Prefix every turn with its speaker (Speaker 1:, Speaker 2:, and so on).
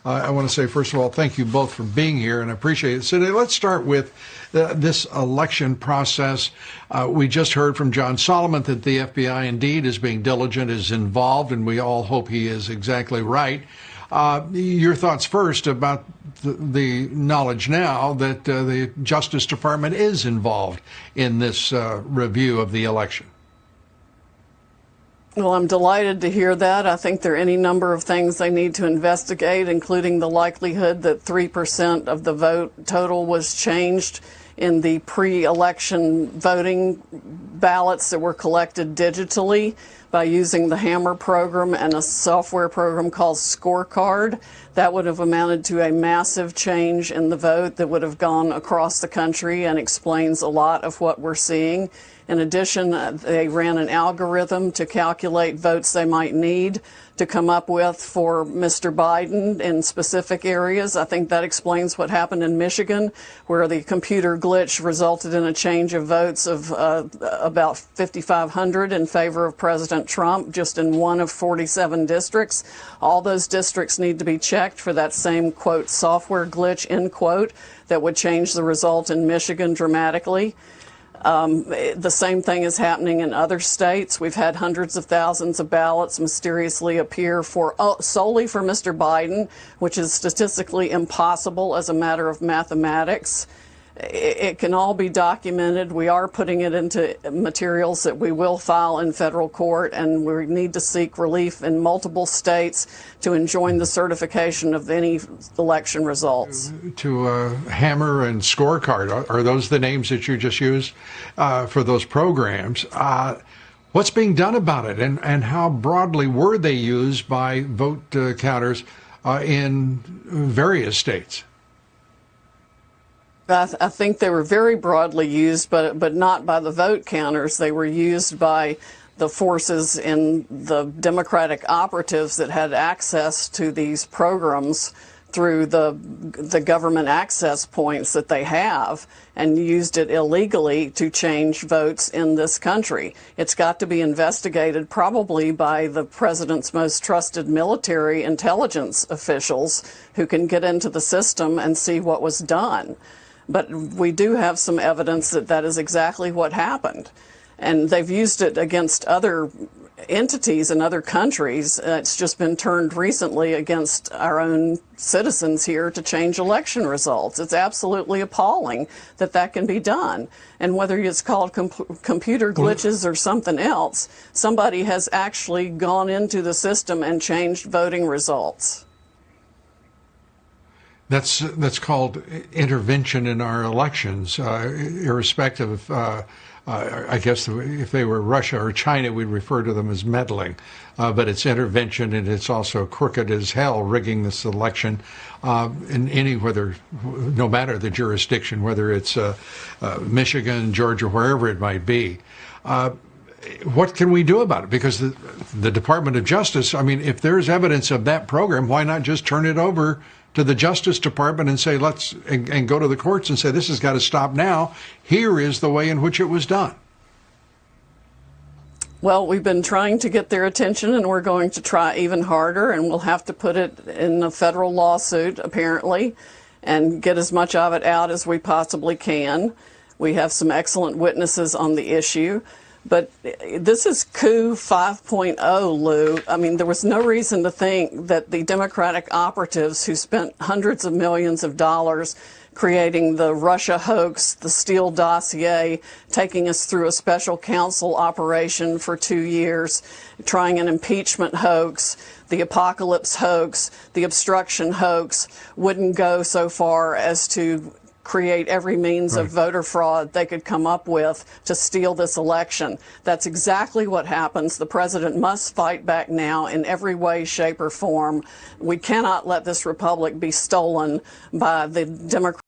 Speaker 1: I want to say, first of all, thank you both for being here, and I appreciate it. So let's start with this election process. We just heard from John Solomon that the FBI indeed is being diligent, is involved, and we all hope he is exactly right. Your thoughts first about the knowledge now that the Justice Department is involved in this review of the election.
Speaker 2: Well, I'm delighted to hear that. I think there are any number of things they need to investigate, including the likelihood that 3% of the vote total was changed in the pre-election voting ballots that were collected digitally by using the Hammer program and a software program called Scorecard. That would have amounted to a massive change in the vote that would have gone across the country and explains a lot of what we're seeing. In addition, they ran an algorithm to calculate votes they might need to come up with for Mr. Biden in specific areas. I think that explains what happened in Michigan, where the computer glitch resulted in a change of votes of about 5,500 in favor of President Trump, just in one of 47 districts. All those districts need to be checked for that same, quote, software glitch, end quote, that would change the result in Michigan dramatically. The same thing is happening in other states. We've had hundreds of thousands of ballots mysteriously appear solely for Mr. Biden, which is statistically impossible as a matter of mathematics. It can all be documented. We are putting it into materials that we will file in federal court, and we need to seek relief in multiple states to enjoin the certification of any election results.
Speaker 1: To Hammer and Scorecard, are those the names that you just used for those programs? What's being done about it, and how broadly were they used by vote counters in various states?
Speaker 2: I think they were very broadly used, but not by the vote counters. They were used by the forces in the Democratic operatives that had access to these programs through the government access points that they have, and used it illegally to change votes in this country. It's got to be investigated, probably by the president's most trusted military intelligence officials who can get into the system and see what was done. But we do have some evidence that that is exactly what happened. And they've used it against other entities in other countries. It's just been turned recently against our own citizens here to change election results. It's absolutely appalling that that can be done. And whether it's called computer glitches or something else, somebody has actually gone into the system and changed voting results.
Speaker 1: That's called intervention in our elections, irrespective of, I guess if they were Russia or China, we'd refer to them as meddling. But it's intervention, and it's also crooked as hell, rigging this election no matter the jurisdiction, whether it's Michigan, Georgia, wherever it might be. What can we do about it? Because the Department of Justice, I mean, if there's evidence of that program, why not just turn it over to the Justice Department and say, and go to the courts and say, this has got to stop now. Here is the way in which it was done.
Speaker 2: Well, we've been trying to get their attention, and we're going to try even harder, and we'll have to put it in a federal lawsuit, apparently, and get as much of it out as we possibly can. We have some excellent witnesses on the issue. But this is coup 5.0, Lou. I mean, there was no reason to think that the Democratic operatives who spent hundreds of millions of dollars creating the Russia hoax, the Steele dossier, taking us through a special counsel operation for 2 years, trying an impeachment hoax, the apocalypse hoax, the obstruction hoax, wouldn't go so far as to create every means of voter fraud they could come up with to steal this election. That's exactly what happens. The president must fight back now in every way, shape, or form. We cannot let this republic be stolen by the Democrats.